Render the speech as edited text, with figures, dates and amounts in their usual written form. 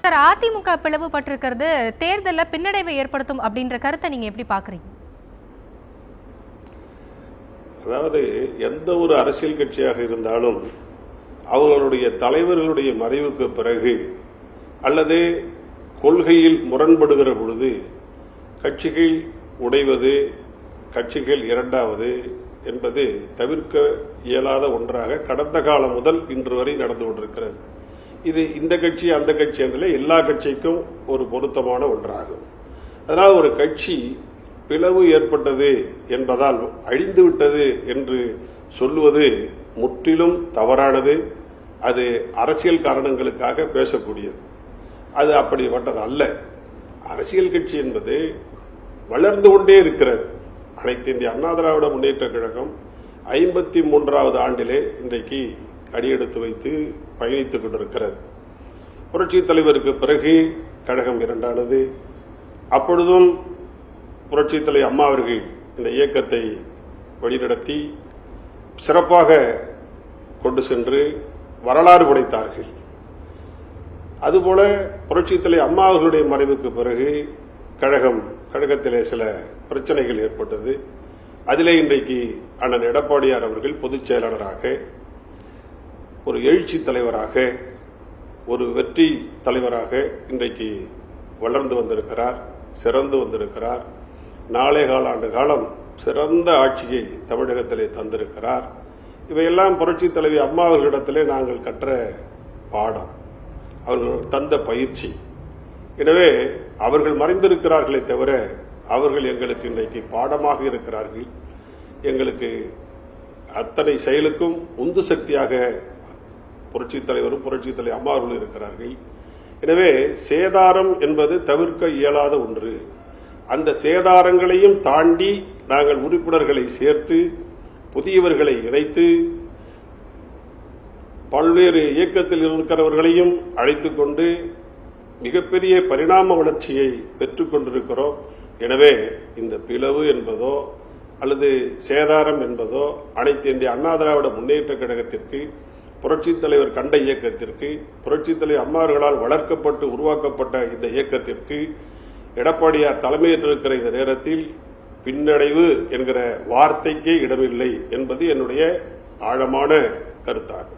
Sir, AIADMK பிளவுபட்டிருக்கிறது தேர்தலில் பின்னடைவை ஏற்படுத்தும் அப்படின்ற கருத்தை நீங்க எப்படி பாக்குறீங்க? அதாவது எந்த ஒரு அரசியல் கட்சியாக இருந்தாலும் அவர்களுடைய தலைவர்களுடைய மறைவுக்கு பிறகு அல்லது கொள்கையில் முரண்படுகிற பொழுது கட்சிகள் உடைவது, கட்சிகள் இரண்டாவது என்பது தவிர்க்க இயலாத ஒன்றாக கடந்த காலம் முதல் இன்று வரை நடந்து கொண்டிருக்கிறது. இது இந்த கட்சி அந்த கட்சி என்றே எல்லா கட்சிக்கும் ஒரு பொருத்தமான ஒன்றாகும். அதனால் ஒரு கட்சி பிளவு ஏற்பட்டது என்பதால் அழிந்துவிட்டது என்று சொல்லுவது முற்றிலும் தவறானது. அது அரசியல் காரணங்களுக்காக பேசக்கூடியது. அது அப்படிப்பட்டது அல்ல. அரசியல் கட்சி என்பது வளர்ந்து கொண்டே இருக்கிறது. அனைத்து இந்திய அண்ணா திராவிட முன்னேற்ற கழகம் 53வது ஆண்டிலே இன்றைக்கு அடியெடுத்து வைத்து பயணித்துக் கொண்டிருக்கிறது. புரட்சித் தலைவருக்கு பிறகு கழகம் இரண்டானது. அப்பொழுதும் புரட்சித் தலைவர் அம்மா அவர்கள் இந்த இயக்கத்தை வழிநடத்தி சிறப்பாக கொண்டு சென்று வரலாறு படைத்தார்கள். அதுபோல புரட்சித் தலைவர் அம்மா அவர்களுடைய மறைவுக்கு பிறகு கழகத்திலே சில பிரச்சனைகள் ஏற்பட்டது. அதிலே இன்றைக்கு அண்ணன் எடப்பாடியார் அவர்கள் பொதுச் செயலாளராக, ஒரு எழுச்சி தலைவராக, ஒரு வெற்றி தலைவராக இன்றைக்கு வளர்ந்து வந்திருக்கிறார், சிறந்து வந்திருக்கிறார். 4 ஆண்டு காலம் சிறந்த ஆட்சியை தமிழகத்திலே தந்திருக்கிறார். இவையெல்லாம் புரட்சித் தலைவி அம்மா அவர்களிடத்திலே நாங்கள் கற்ற பாடம், அவர்கள் தந்த பயிற்சி. எனவே அவர்கள் மறைந்திருக்கிறார்களே தவிர அவர்கள் எங்களுக்கு இன்றைக்கு பாடமாக இருக்கிறார்கள். எங்களுக்கு அத்தனை செயலுக்கும் உந்து சக்தியாக புரட்சித் தலைவரும் புரட்சித் தலைவர் அம்மா அவர்களும் இருக்கிறார்கள். எனவே சேதாரம் என்பது தவிர்க்க இயலாத ஒன்று. அந்த சேதாரங்களையும் தாண்டி நாங்கள் உறுப்பினர்களை சேர்த்து புதியவர்களை இணைத்து பல்வேறு இயக்கத்தில் இருக்கிறவர்களையும் அழைத்துக் கொண்டு மிகப்பெரிய பரிணாம வளர்ச்சியை பெற்றுக் கொண்டிருக்கிறோம். எனவே இந்த பிளவு என்பதோ அல்லது சேதாரம் என்பதோ அனைத்து இந்திய அண்ணா திராவிட முன்னேற்ற கழகத்திற்கு, புரட்சித் தலைவர் கண்ட இயக்கத்திற்கு, புரட்சித் தலைவர் அம்மாவர்களால் வளர்க்கப்பட்டு உருவாக்கப்பட்ட இந்த இயக்கத்திற்கு எடப்பாடியார் தலைமையேற்றிருக்கிற இந்த நேரத்தில் பின்னடைவு என்கிற வார்த்தைக்கே இடமில்லை என்பது என்னுடைய ஆழமான கருத்தாகும்.